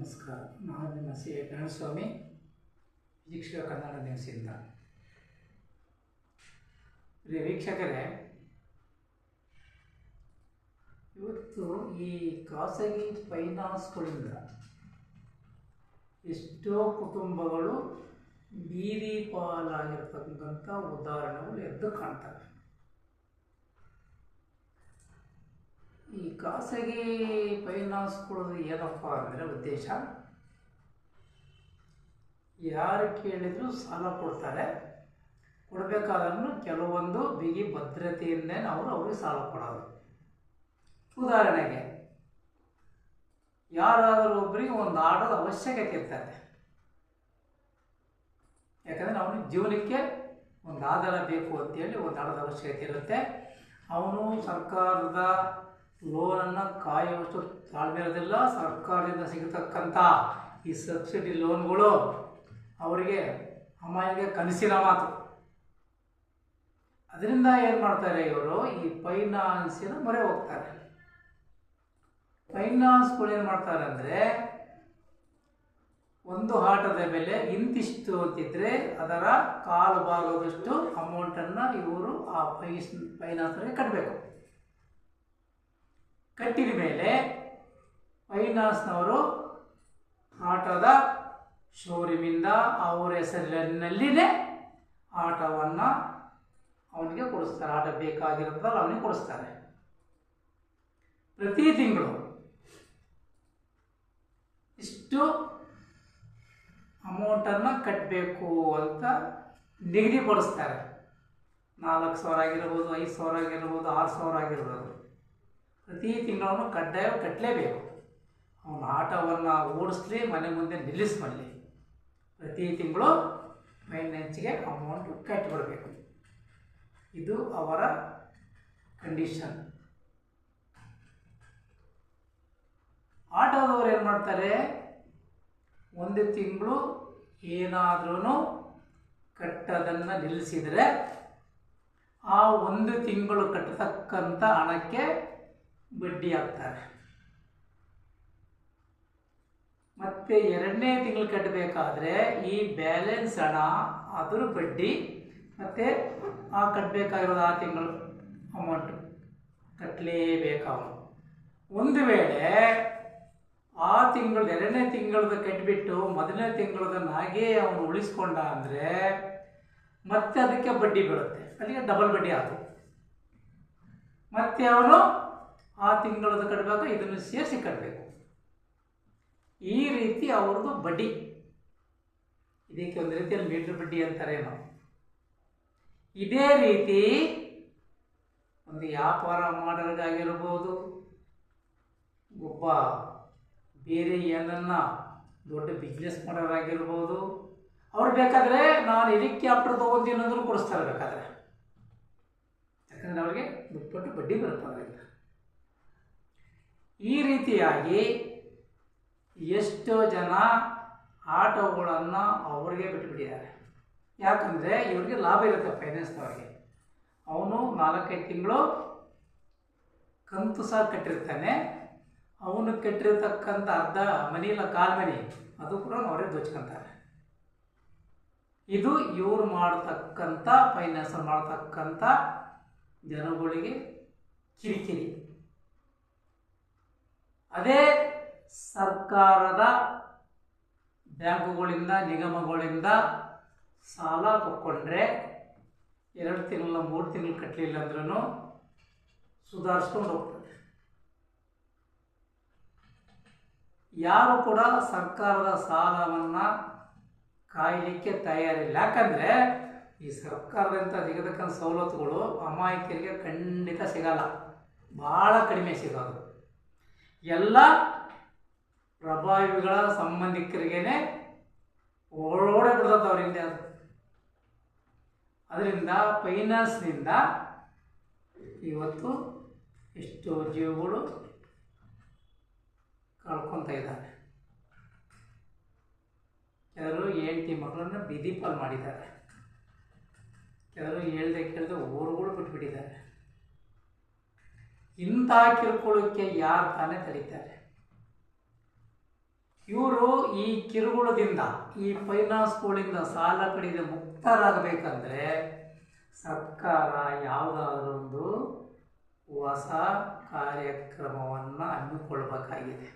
ನಮಸ್ಕಾರ. ನಾನು ನಿಮ್ಮ ಸಿ ಎ ಗಣಸ್ವಾಮಿ, ವೀಕ್ಷಕ ಕನ್ನಡ ನ್ಯೂಸಿಂದ. ವೀಕ್ಷಕರೇ, ಇವತ್ತು ಈ ಖಾಸಗಿ ಫೈನಾನ್ಸ್ಗಳಿಂದ ಎಷ್ಟೋ ಕುಟುಂಬಗಳು ಬೀದಿ ಪಾಲಾಗಿರ್ತಕ್ಕಂಥ ಉದಾಹರಣೆಗಳು ಎದ್ದು ಕಾಣ್ತವೆ. ಈ ಖಾಸಗಿ ಫೈನಾನ್ಸ್ಗಳದ್ದು ಏನಪ್ಪ ಅಂದರೆ ಉದ್ದೇಶ, ಯಾರು ಕೇಳಿದ್ರು ಸಾಲ ಕೊಡ್ತಾರೆ. ಕೊಡಬೇಕಾದ್ರೂ ಕೆಲವೊಂದು ಬಿಗಿ ಭದ್ರತೆಯಿಂದೇ ಅವರು ಅವ್ರಿಗೆ ಸಾಲ ಕೊಡೋದು. ಉದಾಹರಣೆಗೆ, ಯಾರಾದರೂ ಒಬ್ಬರಿಗೆ ಒಂದು ಆಟದ ಅವಶ್ಯಕತೆ ಇರ್ತದೆ. ಯಾಕಂದರೆ ಅವನಿಗೆ ಜೀವನಕ್ಕೆ ಒಂದು ಆಧಾರ ಬೇಕು ಅಂತೇಳಿ ಒಂದು ಆಟದ ಅವಶ್ಯಕತೆ ಇರುತ್ತೆ. ಅವನು ಸರ್ಕಾರದ ಲೋನನ್ನು ಕಾಯುವಷ್ಟು ತಾಳ್ಮೆ ಇರೋದಿಲ್ಲ. ಸರ್ಕಾರದಿಂದ ಸಿಗತಕ್ಕಂಥ ಈ ಸಬ್ಸಿಡಿ ಲೋನ್ಗಳು ಅವರಿಗೆ ಅಮಾಯಿಗೆ ಕನಸಿನ ಮಾತು. ಅದರಿಂದ ಏನು ಮಾಡ್ತಾರೆ, ಇವರು ಈ ಫೈನಾನ್ಸಿನ ಮೊರೆ ಹೋಗ್ತಾರೆ. ಫೈನಾನ್ಸ್ಗಳು ಏನು ಮಾಡ್ತಾರೆ ಅಂದರೆ, ಒಂದು ಆಟದ ಬೆಲೆ ಇಂತಿಷ್ಟು ಅಂತಿದ್ರೆ ಅದರ ಕಾಲು ಭಾಗದಷ್ಟು ಅಮೌಂಟನ್ನು ಇವರು ಆ ಫೈನಾನ್ಸ್ಗೆ ಕಟ್ಟಬೇಕು. ಕಟ್ಟಿದ ಮೇಲೆ ಫೈನಾನ್ಸ್ನವರು ಆಟದ ಶೋರೂಮಿಂದ ಅವರ ಹೆಸರಿನಲ್ಲಿನೇ ಆಟವನ್ನು ಅವನಿಗೆ ಕೊಡಿಸ್ತಾರೆ. ಆಟ ಬೇಕಾಗಿರೋದ್ರಲ್ಲಿ ಅವನಿಗೆ ಕೊಡಿಸ್ತಾರೆ. ಪ್ರತಿ ತಿಂಗಳು ಇಷ್ಟು ಅಮೌಂಟನ್ನು ಕಟ್ಟಬೇಕು ಅಂತ ನಿಗದಿಪಡಿಸ್ತಾರೆ. 4,000 ಆಗಿರ್ಬೋದು, 5,000 ಆಗಿರ್ಬೋದು, 6,000 ಆಗಿರ್ಬೋದು. ಪ್ರತಿ ತಿಂಗಳನ್ನು ಕಡ್ಡಾಯ ಕಟ್ಟಲೇಬೇಕು. ಅವನ ಆಟವನ್ನು ಓಡಿಸ್ಲಿ, ಮನೆ ಮುಂದೆ ನಿಲ್ಲಿಸ್ಬಲ್ಲಿ ಪ್ರತಿ ತಿಂಗಳು ಫೈನಾನ್ಸ್ಗೆ ಅಮೌಂಟು ಕಟ್ಟಿಬಿಡಬೇಕು. ಇದು ಅವರ ಕಂಡೀಷನ್. ಆಟೋದವರು ಏನು ಮಾಡ್ತಾರೆ, ಒಂದು ತಿಂಗಳು ಏನಾದ್ರೂ ಕಟ್ಟೋದನ್ನು ನಿಲ್ಲಿಸಿದರೆ ಆ ಒಂದು ತಿಂಗಳು ಕಟ್ಟತಕ್ಕಂಥ ಹಣಕ್ಕೆ ಬಡ್ಡಿ ಹಾಕ್ತಾರೆ. ಮತ್ತು ಎರಡನೇ ತಿಂಗಳು ಕಟ್ಟಬೇಕಾದ್ರೆ ಈ ಬ್ಯಾಲೆನ್ಸ್ ಹಣ, ಅದರ ಬಡ್ಡಿ ಮತ್ತು ಆ ಕಟ್ಟಬೇಕಾಗಿರೋದು ಆ ತಿಂಗಳು ಅಮೌಂಟು ಕಟ್ಟಲೇಬೇಕು ಅವನು. ಒಂದು ವೇಳೆ ಆ ತಿಂಗಳು ಎರಡನೇ ತಿಂಗಳದ ಕಟ್ಟಿಬಿಟ್ಟು ಮೊದಲನೇ ತಿಂಗಳದನ್ನು ಹಾಗೇ ಅವನು ಉಳಿಸ್ಕೊಂಡ ಅಂದರೆ ಮತ್ತೆ ಅದಕ್ಕೆ ಬಡ್ಡಿ ಬೀಳುತ್ತೆ. ಅಲ್ಲಿಗೆ ಡಬಲ್ ಬಡ್ಡಿ ಆಯಿತು. ಮತ್ತೆ ಅವನು ಆ ತಿಂಗಳದ ಕಟ್ಟಬೇಕು, ಇದನ್ನು ಸೇರಿಸಿ ಕಟ್ಟಬೇಕು. ಈ ರೀತಿ ಅವ್ರದ್ದು ಬಡ್ಡಿ. ಇದಕ್ಕೆ ಒಂದು ರೀತಿಯಲ್ಲಿ ಮೀಟರ್ ಬಡ್ಡಿ ಅಂತಾರೇನೋ. ಇದೇ ರೀತಿ ಒಂದು ವ್ಯಾಪಾರ ಮಾಡೋರಿಗಾಗಿರ್ಬೋದು, ಒಬ್ಬ ಬೇರೆ ಏನನ್ನ ದೊಡ್ಡ ಬಿಸ್ನೆಸ್ ಮಾಡೋರಾಗಿರ್ಬೋದು, ಅವ್ರು ಬೇಕಾದರೆ ನಾನು ಇದಕ್ಕೆ ಕ್ಯಾಪ್ಟರ್ ತೊಗೊಂತೀನಿ ಅಂದ್ರೂ ಕೊಡಿಸ್ತಾರೆ ಬೇಕಾದರೆ. ಯಾಕಂದರೆ ಅವ್ರಿಗೆ ದುಪ್ಪಟ್ಟು ಬಡ್ಡಿ ಬರುತ್ತೆ ಅವರಿಗೆ. ಈ ರೀತಿಯಾಗಿ ಎಷ್ಟೋ ಜನ ಆಟೋಗಳನ್ನು ಅವ್ರಿಗೆ ಬಿಟ್ಟುಬಿಟ್ಟಿದ್ದಾರೆ. ಯಾಕಂದರೆ ಇವ್ರಿಗೆ ಲಾಭ ಇರುತ್ತೆ ಫೈನಾನ್ಸ್ನವ್ರಿಗೆ. ಅವನು 4-5 ತಿಂಗಳು ಕಂತು ಸಹ ಕಟ್ಟಿರ್ತಾನೆ. ಅವನು ಕಟ್ಟಿರ್ತಕ್ಕಂಥ ಅರ್ಧ ಮನಿ ಇಲ್ಲ ಕಾಲು ಮನಿ ಅದು ಕೂಡ ಅವರೇ ದೋಚ್ಕೊಂತಾರೆ. ಇದು ಇವರು ಮಾಡತಕ್ಕಂಥ ಫೈನಾನ್ಸ್ ಮಾಡತಕ್ಕಂಥ ಜನಗಳಿಗೆ ಕಿರಿಕಿರಿ. ಅದೇ ಸರ್ಕಾರದ ಬ್ಯಾಂಕುಗಳಿಂದ, ನಿಗಮಗಳಿಂದ ಸಾಲ ತಗೊಂಡ್ರೆ 2 ತಿಂಗಳ 3 ತಿಂಗಳು ಕಟ್ಟಲಿಲ್ಲ ಅಂದ್ರೂ ಸುಧಾರಿಸ್ಕೊಂಡು ಹೋಗ್ತದೆ. ಯಾರು ಕೂಡ ಸರ್ಕಾರದ ಸಾಲವನ್ನು ಕಾಯಲಿಕ್ಕೆ ತಯಾರಿಲ್ಲ. ಯಾಕಂದರೆ ಈ ಸರ್ಕಾರದಿಂದ ಸಿಗತಕ್ಕಂಥ ಸವಲತ್ತುಗಳು ಅಮಾಯಕರಿಗೆ ಖಂಡಿತ ಸಿಗಲ್ಲ, ಭಾಳ ಕಡಿಮೆ ಸಿಗೋದು. ಎಲ್ಲ ಪ್ರಭಾವಿಗಳ ಸಂಬಂಧಿಕರಿಗೇ ಓಡೋಡೆ ಬಿಡ್ತದೆ ಅವರಿಂದ. ಅದರಿಂದ ಫೈನಾನ್ಸ್ನಿಂದ ಇವತ್ತು ಎಷ್ಟೋ ಜೀವಗಳು ಕಳ್ಕೊತ ಇದ್ದಾರೆ. ಕೆಲವರು ಹೆಂಡತಿ ಮಕ್ಕಳನ್ನು ಬೀದಿ ಪಾಲು ಮಾಡಿದ್ದಾರೆ. ಕೆಲವರು ಕೇಳದೆ ಊರುಗಳು ಬಿಟ್ಬಿಟ್ಟಿದ್ದಾರೆ. ಇಂಥ ಕಿರುಕುಳಕ್ಕೆ ಯಾರು ತಾನೇ ತಡೀತಾರೆ? ಇವರು ಈ ಕಿರುಕುಳದಿಂದ, ಈ ಫೈನಾನ್ಸ್ಗಳಿಂದ ಸಾಲ ಪಡೆದು ಮುಕ್ತರಾಗಬೇಕಂದ್ರೆ ಸರ್ಕಾರ ಯಾವುದಾದ್ರೊಂದು ಹೊಸ ಕಾರ್ಯಕ್ರಮವನ್ನು ಹಮ್ಮಿಕೊಳ್ಬೇಕಾಗಿದೆ.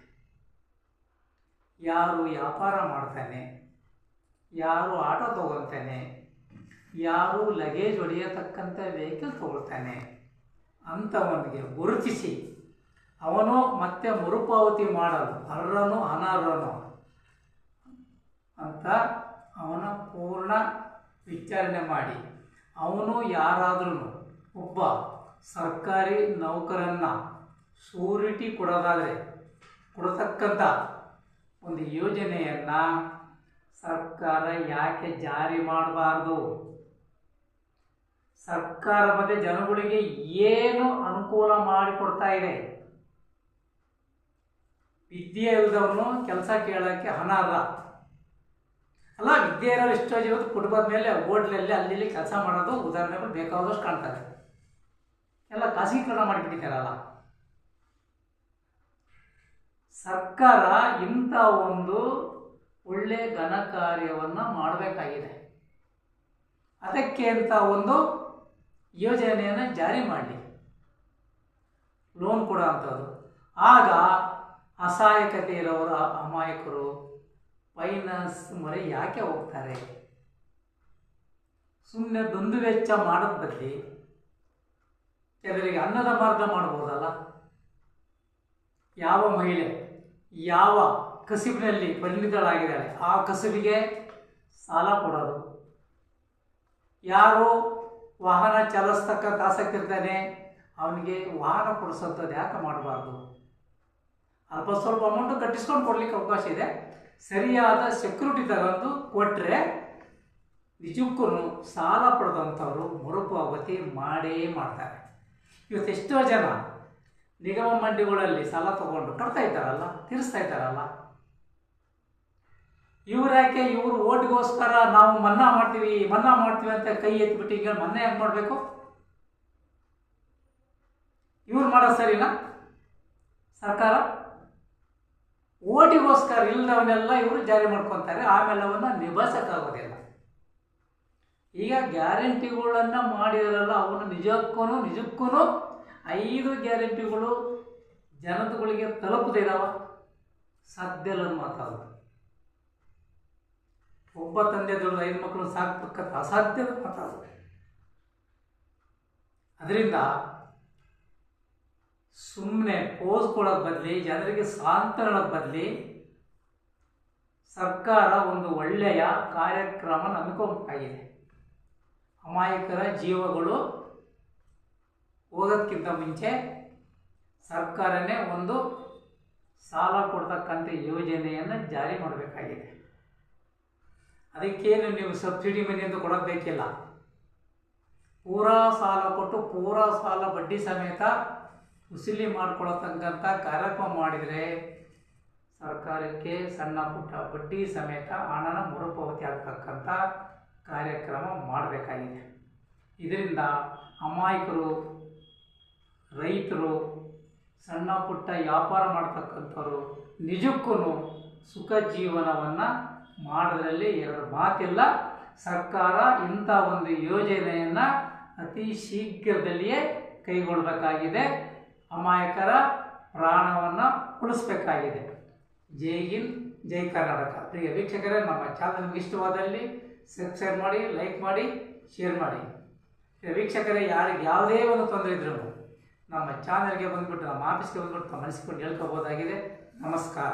ಯಾರು ವ್ಯಾಪಾರ ಮಾಡ್ತಾನೆ, ಯಾರು ಆಟೋ ತಗೊತಾನೆ, ಯಾರು ಲಗೇಜ್ ಹೊಡೆಯತಕ್ಕಂಥ ವೆಹಿಕಲ್ ತಗೊಳ್ತಾನೆ ಅಂಥವನಿಗೆ ಗುರುತಿಸಿ ಅವನು ಮತ್ತೆ ಮರುಪಾವತಿ ಮಾಡಲು ಅರ್ಹನೋ ಅನರ್ಹನೋ ಅಂತ ಅವನ ಪೂರ್ಣ ವಿಚಾರಣೆ ಮಾಡಿ ಅವನು ಯಾರಾದ್ರೂ ಒಬ್ಬ ಸರ್ಕಾರಿ ನೌಕರನ್ನು ಶೂರಿಟಿ ಕೊಡತಕ್ಕಂಥ ಒಂದು ಯೋಜನೆಯನ್ನು ಸರ್ಕಾರ ಯಾಕೆ ಜಾರಿ ಮಾಡಬಾರ್ದು? ಸರ್ಕಾರ ಮತ್ತು ಜನಗಳಿಗೆ ಏನು ಅನುಕೂಲ ಮಾಡಿಕೊಡ್ತಾ ಇದೆ? ವಿದ್ಯೆ ಇಲ್ಲದವನು ಕೆಲಸ ಕೇಳೋಕ್ಕೆ ಅನರ್ಹ ಅಲ್ಲ. ವಿದ್ಯೆ ಇರೋರು ಎಷ್ಟೋ ಜನ ಕುಟುಂಬದ ಮೇಲೆ ಹೋಟ್ಲಲ್ಲಿ ಅಲ್ಲಿ ಕೆಲಸ ಮಾಡೋದು ಉದಾಹರಣೆಗಳು ಬೇಕಾದಷ್ಟು ಕಾಣ್ತಾರೆ. ಎಲ್ಲ ಖಾಸಗೀಕರಣ ಮಾಡಿಬಿಟ್ಟಿದ್ದಾರಲ್ಲ. ಸರ್ಕಾರ ಇಂಥ ಒಂದು ಒಳ್ಳೆ ಘನ ಕಾರ್ಯವನ್ನು ಮಾಡಬೇಕಾಗಿದೆ. ಅದಕ್ಕೆ ಅಂತ ಒಂದು ಯೋಜನೆಯನ್ನು ಜಾರಿ ಮಾಡಲಿ, ಲೋನ್ ಕೊಡೋ ಅಂಥದ್ದು. ಆಗ ಅಸಹಾಯಕತೆ ಇರೋರು, ಅಮಾಯಕರು ಫೈನಾನ್ಸ್ ಮೊರೆ ಯಾಕೆ ಹೋಗ್ತಾರೆ? ಸುಮ್ಮನೆ ದುಂದು ವೆಚ್ಚ ಮಾಡೋದ ಬದಲಿ ಕೆಲವರಿಗೆ ಅನ್ನದ ಮಾರ್ಗ ಮಾಡ್ಬೋದಲ್ಲ. ಯಾವ ಮಹಿಳೆ ಯಾವ ಕಸುಬಿನಲ್ಲಿ ಪರಿಣಿತಳಾಗಿದ್ದಾಳೆ ಆ ಕಸುಬಿಗೆ ಸಾಲ ಕೊಡೋದು. ಯಾರು ವಾಹನ ಚಲಿಸ್ತಕ್ಕಂಥ ಆಸಕ್ತಿ ಇರ್ತಾನೆ ಅವನಿಗೆ ವಾಹನ ಕೊಡಿಸೋಂಥದ್ದು ಯಾಕೆ ಮಾಡಬಾರ್ದು? ಅಲ್ಪ ಸ್ವಲ್ಪ ಅಮೌಂಟು ಕಟ್ಟಿಸ್ಕೊಂಡು ಕೊಡ್ಲಿಕ್ಕೆ ಅವಕಾಶ ಇದೆ. ಸರಿಯಾದ ಸೆಕ್ಯೂರಿಟಿ ತಗೊಂಡು ಕೊಟ್ಟರೆ ನಿಜಕ್ಕೂ ಸಾಲ ಪಡೆದಂಥವರು ಮರುಪಾವತಿ ಮಾಡೇ ಮಾಡ್ತಾರೆ. ಇವತ್ತು ಎಷ್ಟೋ ಜನ ನಿಗಮ ಮಂಡಿಗಳಲ್ಲಿ ಸಾಲ ತಗೊಂಡು ಕಟ್ತಾ ಇದ್ದಾರಲ್ಲ, ತೀರಿಸ್ತಾ ಇದ್ದಾರಲ್ಲ. ಇವ್ರ್ಯಾಕೆ ಇವರು ಓಟ್ಗೋಸ್ಕರ ನಾವು ಮನ್ನಾ ಮಾಡ್ತೀವಿ ಅಂತ ಕೈ ಎತ್ತಿಬಿಟ್ಟು ಈಗ ಮನ್ನಾ ಯಾಕೆ ಮಾಡಬೇಕು? ಇವ್ರು ಮಾಡೋದು ಸರಿನಾ? ಸರ್ಕಾರ ಓಟಿಗೋಸ್ಕರ ಇಲ್ಲದವನ್ನೆಲ್ಲ ಇವರು ಜಾರಿ ಮಾಡ್ಕೊತಾರೆ, ಆಮೇಲೆ ಅವನ್ನ ನಿಭಾಯಿಸೋಕ್ಕಾಗೋದಿಲ್ಲ. ಈಗ ಗ್ಯಾರಂಟಿಗಳನ್ನು ಮಾಡಿದಾರಲ್ಲ ಅವನು ನಿಜಕ್ಕೂ 5 ಗ್ಯಾರಂಟಿಗಳು ಜನತೆಗಳಿಗೆ ತಲುಪದಿದಾವ? ಸಾಧ್ಯ ಇಲ್ಲ ಮಾತಾಡೋದು. ಒಬ್ಬ ತಂದೆ ದುಡ್ಡು 5 ಮಕ್ಕಳು ಸಾಕ್ತಕ್ಕಂಥ ಅಸಾಧ್ಯದ ಮಾತಾಡೋದು. ಅದರಿಂದ ಸುಮ್ಮನೆ ಪೋಸ್ ಕೊಡೋದು ಬದಲಿ, ಜನರಿಗೆ ಸಾಂತ್ವನದ ಬದಲಿ ಸರ್ಕಾರ ಒಂದು ಒಳ್ಳೆಯ ಕಾರ್ಯಕ್ರಮ ನಂಬಿಕೋಬೇಕಾಗಿದೆ. ಅಮಾಯಕರ ಜೀವಗಳು ಹೋಗೋದಕ್ಕಿಂತ ಮುಂಚೆ ಸರ್ಕಾರನೇ ಒಂದು ಸಾಲ ಕೊಡ್ತಕ್ಕಂಥ ಯೋಜನೆಯನ್ನು ಜಾರಿ ಮಾಡಬೇಕಾಗಿದೆ. ಅದಕ್ಕೇನು ನೀವು ಸಬ್ಸಿಡಿ ಮನೆಯಿಂದ ಕೊಡೋದು ಬೇಕಿಲ್ಲ. ಪೂರಾ ಸಾಲ ಕೊಟ್ಟು ಪೂರಾ ಸಾಲ ಬಡ್ಡಿ ಸಮೇತ ಉಸಿಲಿ ಮಾಡಿಕೊಳತಕ್ಕಂಥ ಕಾರ್ಯಕ್ರಮ ಮಾಡಿದರೆ ಸರ್ಕಾರಕ್ಕೆ ಸಣ್ಣ ಪುಟ್ಟ ಬಡ್ಡಿ ಸಮೇತ ಹಣನ ಮರುಪಾವತಿ ಆಗ್ತಕ್ಕಂಥ ಕಾರ್ಯಕ್ರಮ ಮಾಡಬೇಕಾಗಿದೆ. ಇದರಿಂದ ಅಮಾಯಕರು, ರೈತರು, ಸಣ್ಣ ಪುಟ್ಟ ವ್ಯಾಪಾರ ಮಾಡ್ತಕ್ಕಂಥವ್ರು ನಿಜಕ್ಕೂ ಸುಖ ಜೀವನವನ್ನು ಮಾಡೋದ್ರಲ್ಲಿ ಎರಡು ಮಾತಿಲ್ಲ. ಸರ್ಕಾರ ಇಂಥ ಒಂದು ಯೋಜನೆಯನ್ನು ಅತಿ ಶೀಘ್ರದಲ್ಲಿಯೇ ಕೈಗೊಳ್ಳಬೇಕಾಗಿದೆ. ಅಮಾಯಕರ ಪ್ರಾಣವನ್ನು ಉಳಿಸಬೇಕಾಗಿದೆ. ಜೈ ಹಿಂದ್, ಜೈ ಕರ್ನಾಟಕ. ಪ್ರಿಯ ವೀಕ್ಷಕರೇ, ನಮ್ಮ ಚಾನಲ್ ನಿಮಗೆ ಇಷ್ಟವಾದಲ್ಲಿ ಸಬ್ಸ್ಕ್ರೈಬ್ ಮಾಡಿ, ಲೈಕ್ ಮಾಡಿ, ಶೇರ್ ಮಾಡಿ. ವೀಕ್ಷಕರೇ, ಯಾರಿಗೆ ಯಾವುದೇ ಒಂದು ತೊಂದರೆ ಇದ್ರೂ ನಮ್ಮ ಚಾನಲ್ಗೆ ಬಂದುಬಿಟ್ಟು, ನಮ್ಮ ಆಫೀಸ್ಗೆ ಬಂದುಬಿಟ್ಟು ಮನಸ್ಸಿಕೊಂಡು ಹೇಳ್ಕೋಬೋದಾಗಿದೆ. ನಮಸ್ಕಾರ.